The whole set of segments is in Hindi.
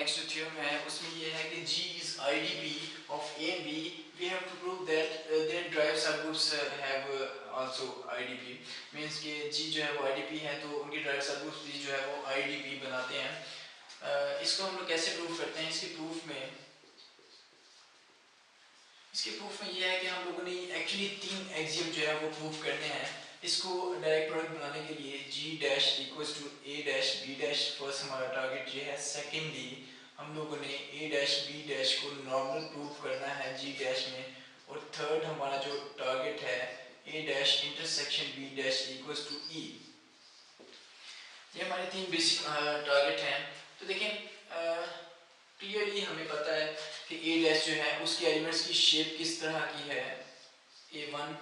नेक्स्ट जो थ्योरम है उसमें ये है कि G is IDP of A and B. We have to prove that their derived subgroups have also IDP. Means कि G जो है वो IDP है तो उनके derived subgroups भी जो है वो IDP बनाते हैं. इसको हम लोग कैसे प्रूव करते हैं? इसके प्रूफ में ये है कि हम लोगों ने एक्चुअली 3 एक्सियम जो है वो प्रूव करने हैं. इसको डायरेक्ट प्रोडक्ट बनाने के लिए G dash equals to A dash B dash first हमारा टारगेट ये है. सेकेंडली हम लोगों ने A डैश B डैश को नॉर्मल प्रूव करना है G डैश में. और थर्ड हमारा जो टारगेट है A dash intersection B dash equals to E. ये हमारे 3 बेसिक टारगेट हैं. तो देखें क्लियरली हमें पता है कि A डैश जो है उसके एलिमेंट्स की शेप किस तरह की है, A1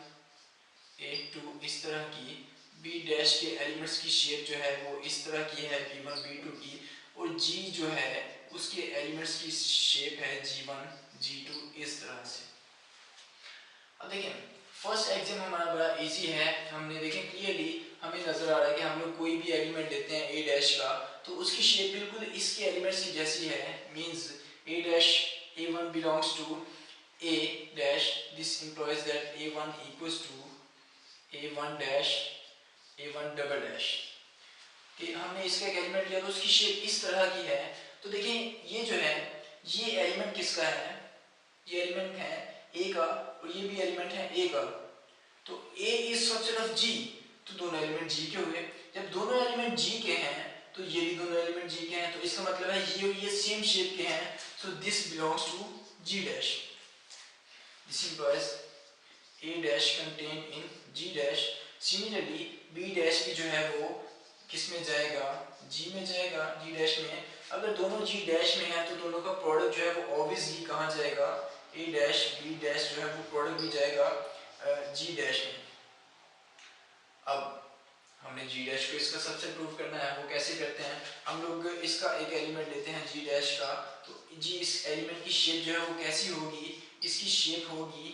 A2 इस तरह की. B डैश के एलिमेंट्स की शेप जो है वो इस तरह की है B1 B2 की. और G जो है उसके एलिमेंट्स की शेप है G1 G2 इस तरह से. अब देखें फर्स्ट एग्जाम हमारा बड़ा इजी है. हमने देखें क्लियरली हमें नजर आ रहा है कि हम लोग कोई भी एलिमेंट लेते हैं A डैश का तो उसकी शेप बिल्कुल इसके एलिमेंट्स की जैसी है. Means A dash A1 belongs to A dash. This implies that A1 equals to A1 dash A1 double dash. कि हमने इसका एक एलिमेंट लिया तो उसकी शेप इस तरह की है. तो देखें ये जो है ये एलिमेंट किसका है? ये एलिमेंट है A का और ये भी एलिमेंट है A का. तो A is subset of G. तो दोनों एलिमेंट G के हुए. जब दोनों एलिमेंट G के हैं तो ये भी दोनों एलिमेंट G के हैं. तो इसका मतलब है ये सेम शेप के हैं. So this belongs to G dash. This implies A dash contained in G dash. Similarly B dash की जो है वो किस में जाएगा? G में जाएगा G dash में. अगर दोनों G dash में है तो दोनों का प्रोडक्ट जो है वो ऑब्वियसली कहाँ जाएगा? A dash B dash जो है वो प्रोडक्ट भी जाएगा G dash में. अब हमने G डैश को इसका सबसे प्रूव करना है. वो कैसे करते हैं? हम लोग इसका एक एलिमेंट लेते हैं G डैश का. तो G इस एलिमेंट की शेप जो है वो कैसी होगी? इसकी शेप होगी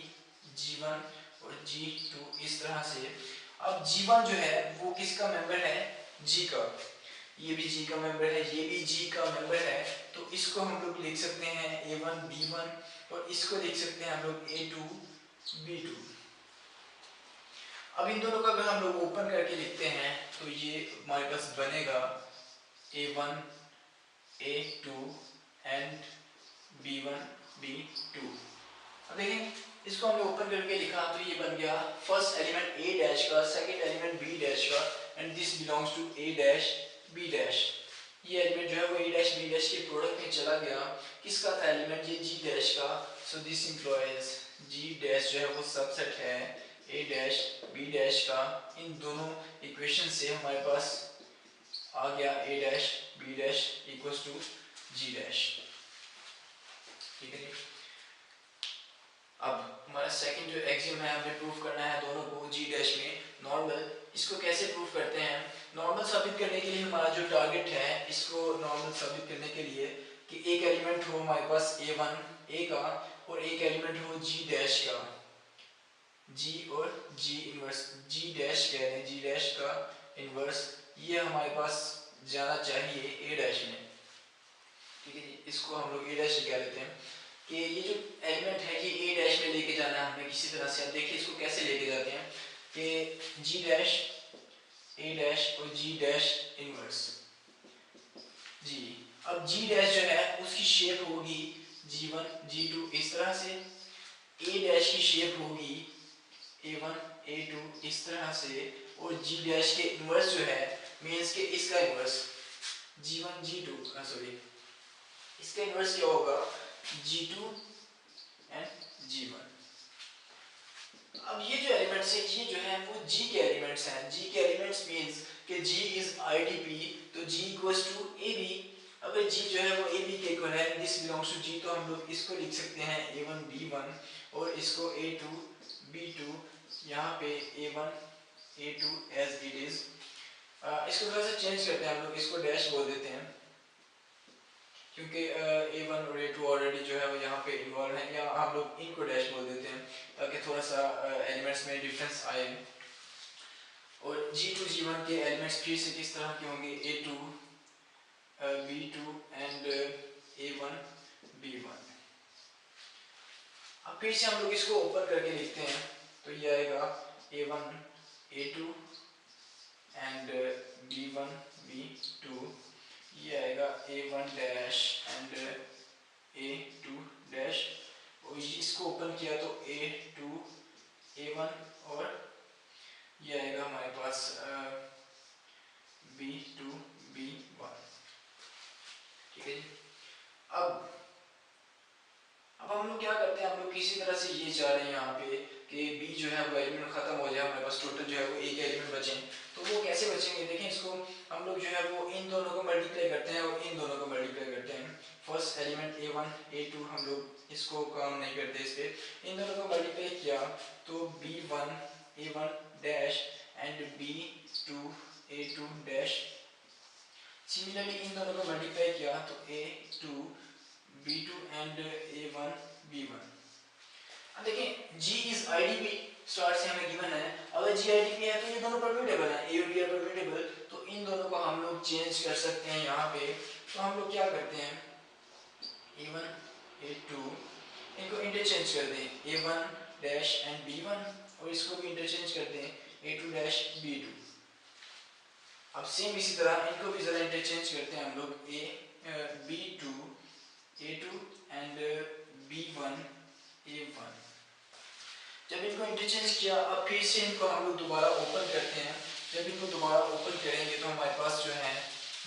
G1 और G2 इस तरह से. अब G1 जो है वो किसका मेंबर है? G का. ये भी G का मेंबर है, ये भी G का मेंबर है. तो इसको हम लोग लिख सकते हैं A1 B1 और इसको लिख सकते हैं हम लोग A2 B2. अब इन दोनों का अगर हम लोग ओपन करके लिखते हैं तो ये हमारे पास बनेगा A1 A2 and B1 B2. अब देखें इसको हमने ओपन करके लिखा तो ये बन गया फर्स्ट एलिमेंट A डैश का, सेकंड एलिमेंट B डैश का and this belongs to A dash B dash. ये एलिमेंट जो है वो A डैश B डैश के प्रोडक्ट में चला गया. किसका था एलिमेंट? ये G डैश का. So this employees G dash जो है वो सबसेट है A डैश B डैश का. इन दोनों इक्वेशन से हमारे पास आ गया A dash B dash equals to G dash. ठीक है जी. अब हमारा सेकंड जो एक्सियम है हमें प्रूव करना है दोनों को G डैश में नॉर्मल. इसको कैसे प्रूव करते हैं? नॉर्मल साबित करने के लिए हमारा जो टारगेट है इसको नॉर्मल साबित करने के लिए कि एक एलिमेंट हो हमारे पास A1 A का और एक एलिमेंट हो G डैश का. G और G इनवर्स G डैश कह रहे हैं, G डैश का इनवर्स ये हमारे पास जाना चाहिए A डैश में. ठीक है जी. इसको हम लोग A डैश कह लेते हैं कि ये जो एलिमेंट है ये A डैश में लेके जाना है हमें किसी तरह से. अब देखिए इसको कैसे लेके जाते हैं कि G डैश A डैश और G डैश इनवर्स G. अब G डैश जो है उसकी शेप होगी G1 G2 इस तरह से. A डैश की शेप होगी A1 A2 इस तरह से. और G डैश के इनवर्स जो है मींस के इसका इनवर्स G1 G2 सॉरी इसका इनवर्स क्या होगा? G2 and G1. अब ये जो एलिमेंट्स है ये जो है वो G के एलिमेंट्स हैं. G के एलिमेंट्स मींस कि G इज IDP. तो G इक्वल्स टू AB. अगर G जो है वो AB के इक्वल है दिस बिलोंग्स टू G तो हम लोग इसको लिख सकते हैं A1 B1 और इसको A2 B2. यहाँ पे A1 A2 as it is. इसको थोड़ा सा चेंज करते हैं हम लोग. इसको डैश बोल देते हैं क्योंकि A1 और A2 ऑलरेडी जो है वो यहाँ पे इन्वॉल्व हैं. या हम लोग इनको डैश बोल देते हैं ताकि थोड़ा सा एलिमेंट्स में डिफरेंस आए. और G2 G1 के एलिमेंट्स फिर से किस तरह के होंगे? A2 B2 एंड फिर से हम लोग इसको ओपन करके लिखते हैं, तो ये आएगा A1 A2 and B1 B2, ये आएगा A1 dash and A2 dash, और इसको ओपन किया तो A2 A1 और ये आएगा हमारे पास B2 B1। ठीक है जी। अब हम लोग क्या करते हैं, हम लोग किसी तरह से ये चाह रहे हैं यहाँ पे कि B जो है वो एलिमेंट खत्म हो जाए, हमारे पास टोटल जो है वो एक एलिमेंट बचे। तो वो कैसे बचेंगे, देखें इसको हम लोग जो है वो इन दोनों को मल्टीप्लाई करते हैं और इन दोनों को मल्टीप्लाई करते हैं। फर्स्ट एलिमेंट A1 A2 हम लोग इसको काम नहीं करते, इस पे इन दोनों को मल्टीप्लाई किया तो B1 A1 dash and B2 A2 dash. Similarly in दोनों को मल्टीप्लाई किया तो A2 B2 and A1 B1। अब देखें G इज IDP, स्टार्ट से हमें गिवन है, अगर G IDP है तो ये दोनों परम्यूटेबल है, A और B are परम्यूटेबल, तो इन दोनों को हम लोग चेंज कर सकते हैं यहाँ पे। तो हम लोग क्या करते हैं, A1 A2 इनको इंटरचेंज कर दें, A1 डैश एंड B1, और इसको भी इंटरचेंज कर दें A2 डैश B2। अब सेम इसी तरह इनको भी जरा इंटरचेंज करते हैं हम लोग, B2 A2 and B1 A1। जब इनको इंटरचेंज किया, अब फिर से इनको हम लोग दोबारा ओपन करते हैं। जब इनको दोबारा ओपन करेंगे तो हमारे पास जो है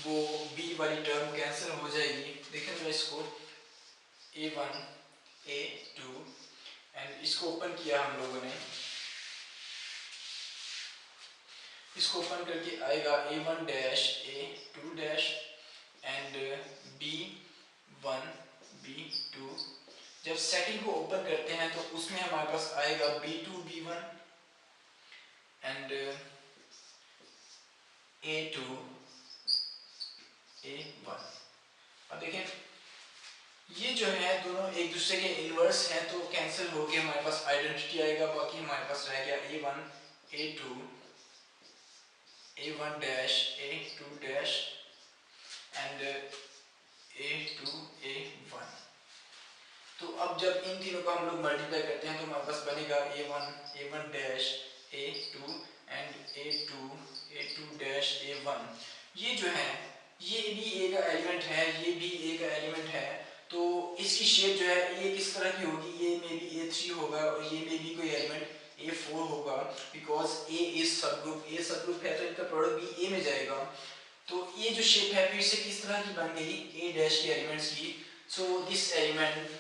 वो B वाली टर्म कैंसिल हो जाएगी। देखें तो इसको A1 A2 एंड इसको ओपन किया हम लोगों ने, इसको ओपन करके आएगा A1 dash A2 dash and B1 B2। जब सेकंड को ओपन करते हैं तो उसमें हमारे पास आएगा B2 B1 and A2 A1। अब देखें ये जो है दोनों एक दूसरे के इनवर्स हैं, तो कैंसिल होके हमारे पास आइडेंटिटी आएगा, बाकी हमारे पास रह गया A1 A2 A1 dash A2 dash and A2 A1। तो अब जब इन तीनों को हम लोग मल्टीप्लाई करते हैं तो हमारे पास बनेगा A1 dash A2 and A2 dash A1। ये जो है ये भी एक एलिमेंट है, ये भी एक एलिमेंट है, तो इसकी शेप जो है ये किस तरह की होगी, ये मे बी A3 होगा और ये मे बी कोई एलिमेंट A4 होगा, बिकॉज A इज सबग्रुप है तो इनका प्रोडक्ट भी A में जाएगा। तो ये जो शेप है फिर से किस तरह की बन गई, A डैश के एलिमेंट्स की। So this element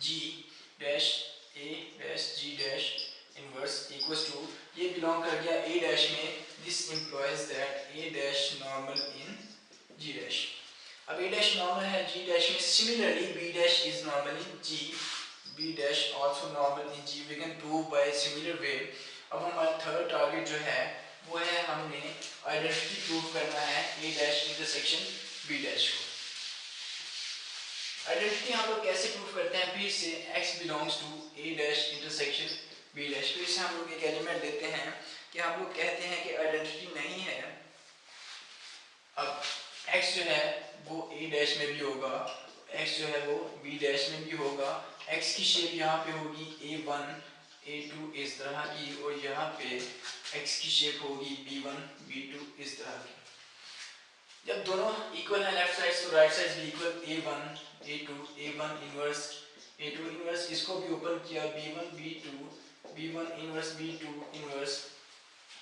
G dash A dash G dash inverse equals to, ये बिलोंग कर गया A डैश में, this implies that A dash normal in G dash. अब A डैश नॉर्मल है G डैश में, similarly B dash is normal in G, B dash also normal in G, we can prove by a similar way। अब हमारा थर्ड टारगेट जो है वो है हमने आइडेंटिटी प्रूव करना है A dash intersection B dash को। आइडेंटिटी हम लोग कैसे प्रूव करते हैं, फिर से x belongs to A dash intersection B dash. फिर से हम लोग एक एलिमेंट देते हैं कि हम लोग कहते हैं कि आइडेंटिटी नहीं है। अब x जो है वो A डैश में भी होगा, x जो है वो B डैश में भी होगा। x की शेप यहाँ पे होगी A1 A2 इस तरह की, और यहाँ पे x की शेप होगी B1 B2 इस तरह की। जब दोनों इक्वल है लेफ्ट साइड तो राइट साइड भी equal, A1 A2 A1 inverse A2 inverse, इसको भी ओपन किया B1 B2 B1 inverse B2 inverse.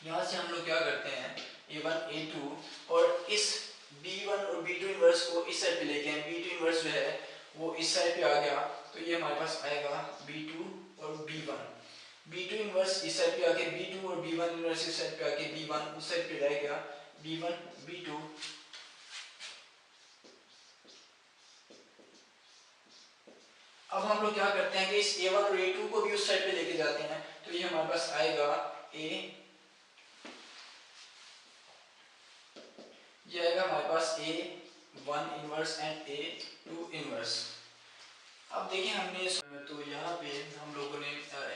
यहाँ से हम लोग क्या करते हैं A1 A2 और इस B1 और B2 इनवर्स को इस साइड पे लेके आए, B2 इनवर्स जो है वो इस साइड पे आ गया, तो ये हमारे पास आएगा B2 और B1। B2 इनवर्स इस साइड पे आके B2 और B1 इनवर्स इस साइड पे आके B1 उस साइड पे रह गया B1 B2। अब हम लोग क्या करते हैं कि इस A1 और A2 को भी उस साइड पे लेके जाते हैं, तो ये हमारे पास आएगा ये आएगा हमारे पास A1 inverse and A2 inverse. अब देखिए हमने तो यहाँ पे हम लोगों ने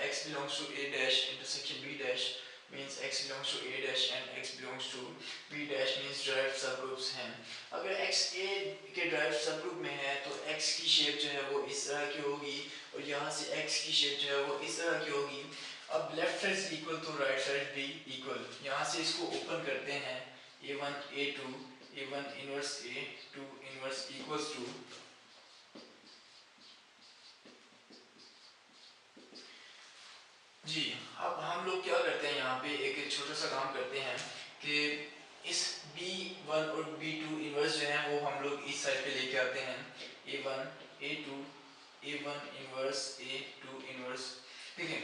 x belongs to A dash intersection B dash means x belongs to A dash and x belongs to B dash means derived subgroups हैं। अगर x A के derived subgroup में है तो x की शेप जो है वो इस तरह की होगी और यहाँ से x की शेप जो है वो इस तरह की होगी। अब left side equal to right side भी इक्वल। यहाँ से इसको ओपन करते हैं a1 a2 a1 inverse a2 inverse equals to जी। अब हम लोग क्या करते हैं, यहाँ पे एक छोटा सा काम करते हैं कि इस b1 और b2 इनवर्स जो है वो हम लोग इस साइड पे लेके आते हैं a1 a2 a1 inverse a2 inverse. ठीक है,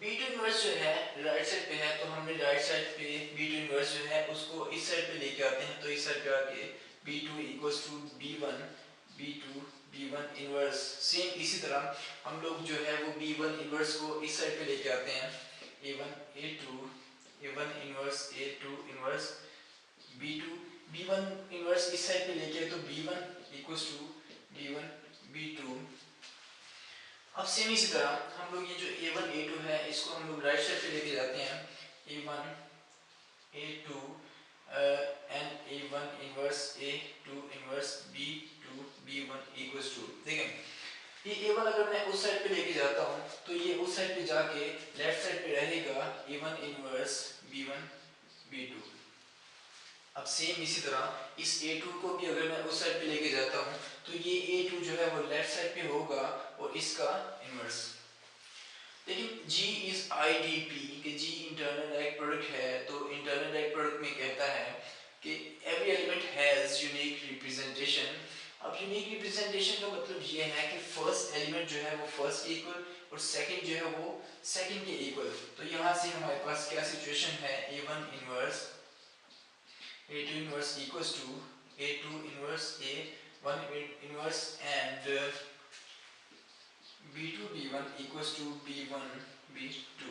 b2 इनवर्स जो है राइट साइड पे है, तो हमने राइट साइड पे b2 इनवर्स जो है उसको इस साइड पे लेके आते हैं। तो इस साइड पे आके b2 equals to b1 b2 b1 inverse. Same इसी तरह हम लोग जो है वो b1 इनवर्स को इस साइड पे लेके आते हैं a1 a2 a1 inverse a2 inverse b2 b1 inverse इस साइड पे लेके तो b1 equals to b1 b2। अब सेम इसी तरह हम लोग ये जो a1 a2 है इसको हम लोग राइट साइड पे लेके जाते हैं a1 a2 and a1 inverse a2 inverse b2 b1 equals to. देखें ये a1 अगर मैं उस साइड पे लेके जाता हूँ तो ये उस साइड पे जाके लेफ्ट साइड पे रहेगा a1 इनवर्स b1 b2। अब सेम इसी तरह इस a2 को भी अगर मैं उस साइड पे लेके जाता हूँ तो ये a2 जो है वो लेफ्ट साइड पे होगा और इसका इनवर्स। लेकिन G इज IDP कि G इंटरनल डायरेक्ट प्रोडक्ट है, तो इंटरनल डायरेक्ट प्रोडक्ट में कहता है कि every element has unique representation. अब यूनिक रिप्रेजेंटेशन का मतलब ये है कि फर्स्ट एलिमेंट जो है वो फर्स्ट के इक्वल और सेकंड जो है वो सेकंड के इक्वल। तो यहाँ से हमारे पास क्या सिचुएशन है, a1 inverse a2 inverse equals to a2 inverse a1 inverse and b2 b1 equals to b1 b2।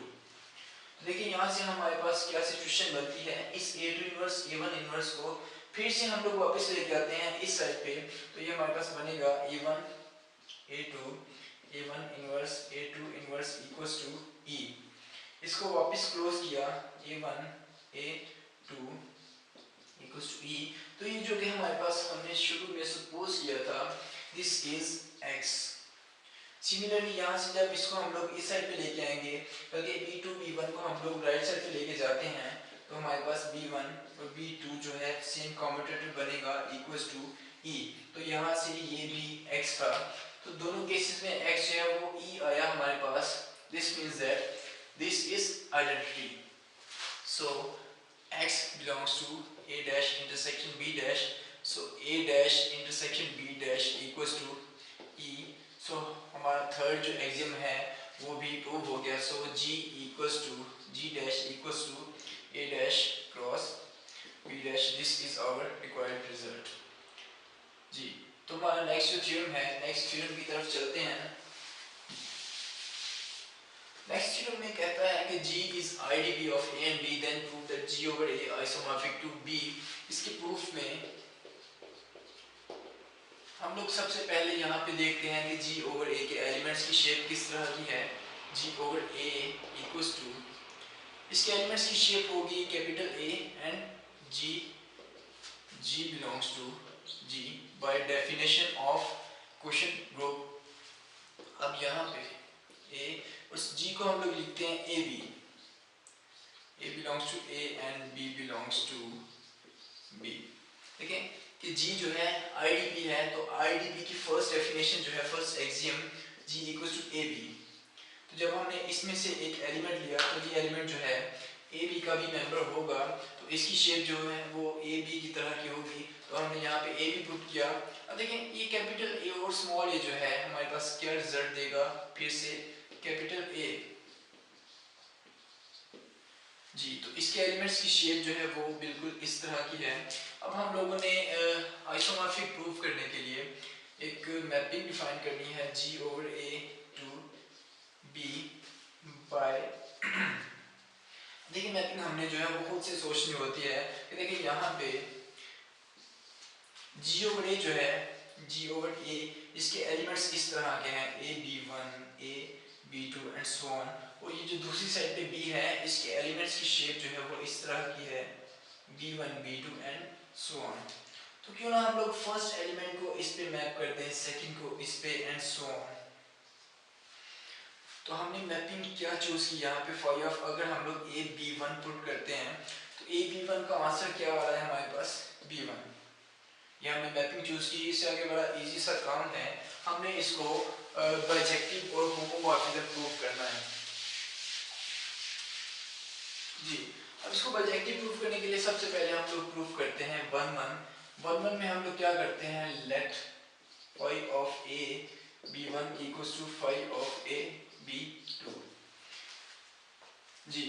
देखिए यहाँ से हमारे पास क्या सिचुएशन बनती है, इस a2 इनवर्स a1 इनवर्स को फिर से हम लोग वापस लेके आते हैं इस साइड पे। तो ये हमारे पास बनेगा a1 a2 a1 inverse a2 inverse equals to e। इसको वापस क्लोज किया a1 a2 equals to e। तो ये जो कि हमारे पास हमने शुरू में सपोज किया था दिस इज x। सिमिलरली यहाँ से जब इसको हम लोग इस साइड पे लेके आएंगे, बल्कि b2 b1 को हम लोग राइट साइड पे लेके जाते हैं, तो हमारे पास b1 और b2 जो है सेम कॉम्यूटेटर बनेगा इक्वल्स टू e। तो यहाँ से ये भी x था, तो दोनों केसेस में x जो है वो e आया हमारे पास। This means that this is identity. So x belongs to a dash intersection b dash, so a dash intersection b dash equals to e। सो हमारा थर्ड जो एक्सियम है वो भी प्रूव हो गया। So g equals to g dash equals to a dash cross b dash. This is our required result जी। तो हमारा नेक्स्ट जो थ्योरम है, नेक्स्ट थ्योरम की तरफ चलते हैं। नेक्स्ट थ्योरम में कहता है कि g is IDP of a and b, then prove that g over a isomorphic to b। इसके प्रूफ में हम लोग सबसे पहले यहाँ पे देखते हैं कि g ओवर a के एलिमेंट्स की शेप किस तरह की है। g over a equals to, इसके एलिमेंट्स की शेप होगी capital A and g belongs to g by definition of quotient group. अब यहाँ पे a उस g को हम लोग लिखते हैं ab, a belongs to a and b belongs to b। देखें कि g जो है IDP है, तो IDP की फर्स्ट डेफिनेशन जो है, first axiom g equals to ab। तो जब हमने इसमें से एक एलिमेंट लिया तो ये एलिमेंट जो है ab का भी मेंबर होगा, तो इसकी शेप जो है वो ab की तरह की होगी। तो हमने यहाँ पे ab पुट किया। अब देखें ये कैपिटल A और स्मॉल a जो है हमारे पास क्या रिजल्ट देगा, फिर से कैपिटल A जी। तो इसके एलिमेंट्स की शेप जो है वो बिल्कुल इस तरह की है। अब हम लोगों ने आइसोमॉर्फिक प्रूफ करने के लिए एक मैपिंग डिफाइन करनी है g over a to b by देखिए मैपिंग हमने जो है वो खुद से सोचनी होती है कि देखिए यहाँ पे g ओवर a जो है g ओवर a, इसके एलिमेंट्स इस तरह के हैं a b1 a b2 and so on. और ये जो दूसरी साइड पे b है इसके एलिमेंट्स की शेप जो है वो इस तरह की है b1 b2 and so on. तो क्यों ना हम लोग फर्स्ट एलिमेंट को इस पे मैप कर दें, सेकंड को इस पे एंड सो ऑन। तो हमने मैपिंग क्या चूज की यहाँ पे फाई ऑफ, अगर हम लोग ए बी वन पुट करते हैं तो ए बी वन का आंसर क्या आ रहा है हमारे पास बी वन। ये हमने मैपिंग चूज की, इससे आगे बड़ा इजी सा काम है, हमने इसको बाइजेक्टिव और होमोमॉर्फिज्म प्रूव करना है जी। अब इसको बाइजेक्टिव प्रूव करने के लिए सबसे पहले हम लोग प्रूव करते हैं वन वन में हम लोग क्या करते हैं, let phi of A B one equals to phi of A B two जी।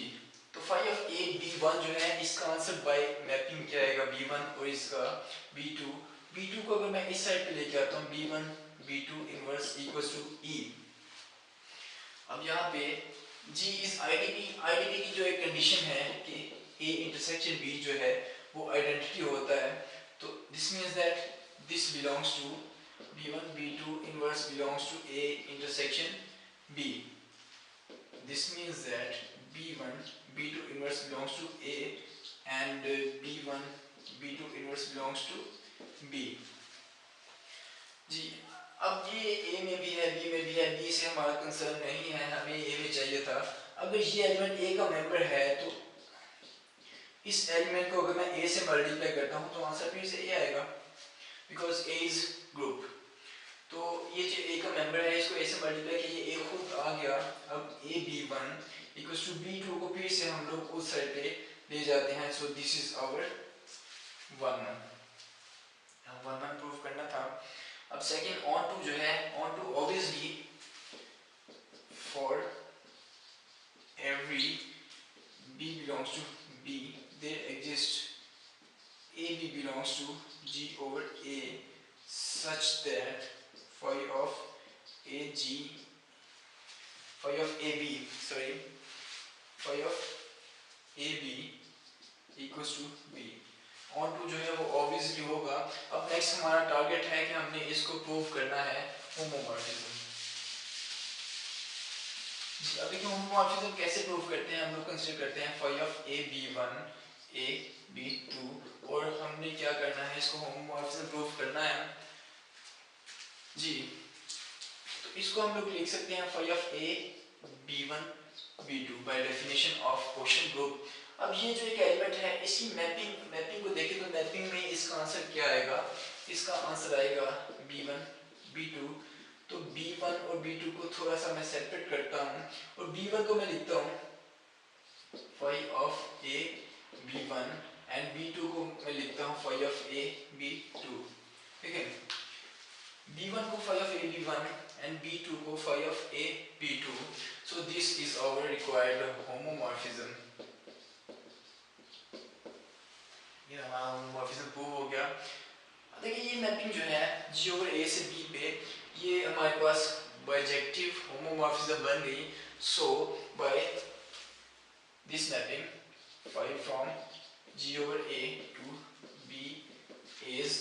तो phi of A B one जो है इसका आंसर बाय मैपिंग क्या आएगा बी वन, और इसका बी टू को अगर मैं इस साइड पे लेके आता हूँ b one B two inverse equals to e. अब यहाँ पे जी इस आईडीपी की जो एक कंडीशन है कि ए इंटरसेक्शन बी जो है वो आइडेंटिटी होता है, तो this means that this belongs to b1 b2 inverse belongs to a intersection b. This means that b1 b2 inverse belongs to a and b1 b2 inverse belongs to b जी। अब ये a में भी है b में भी है, b से हमारा कंसर्न नहीं है, हमें a में चाहिए था। अगर ये एलिमेंट a का मेंबर है तो इस एलिमेंट को अगर मैं a से मल्टीप्लाई करता हूँ तो आंसर फिर से a आएगा, बिकॉज a इज ग्रुप। तो ये जो a का मेंबर है इसको a से मल्टीप्लाई किया, a खुद आ गया। अब a b1 equals to b2 को फिर से हम लोग उस साइड पे ले जाते हैं, so this is our one proof करना था। अब सेकंड ऑन टू जो है, onto obviously for every b belongs to b there exists ab belongs to g over a such that phi of ab equals to b। Onto जो है वो ऑब्वियसली होगा। अब नेक्स्ट हमारा टारगेट है कि हमने इसको प्रूव करना है होमोमॉर्फिज्म। अब देखिए होमोमॉर्फिज्म कैसे प्रूव करते हैं, हम लोग कंसीडर करते हैं phi of A B one A B two, और हमने क्या करना है, इसको होमोमॉर्फिज्म प्रूव करना है जी। तो इसको हम लोग लिख सकते हैं phi of A B one B two by definition of quotient group. अब ये जो एक एलिमेंट है इसकी मैपिंग को देखें तो मैपिंग में इसका आंसर क्या आएगा, इसका आंसर आएगा b1 b2। तो b1 और b2 को थोड़ा सा मैं सेपरेट करता हूँ और b1 को मैं लिखता हूँ phi of a b1 and b2 को मैं लिखता हूँ फाई ऑफ a b2। ठीक है, b1 को phi of a b1 and b2 को phi of a b2, so this is our required homomorphism। ये हमारा होमोमॉर्फिज्म प्रूव हो गया। देखिए ये मैपिंग जो है g ओवर a से b पे, ये हमारे पास बाइजेक्टिव होमोमॉर्फिज्म बन गई। So by this mapping phi from g over a to b is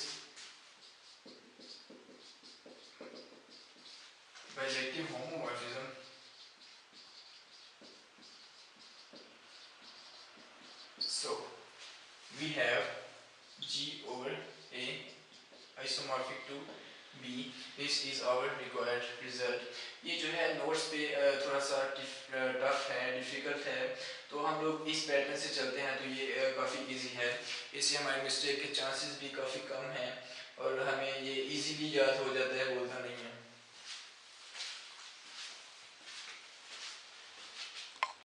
bijective homomorphism। So we have g over a isomorphic to b, this is our required result। ये जो है नोट्स पे थोड़ा सा टफ है, डिफिकल्ट है, तो हम लोग इस पैटर्न से चलते हैं तो ये काफ़ी इजी है, इससे हमारे मिस्टेक के चांसेस भी काफ़ी कम हैं और हमें ये इजीली याद हो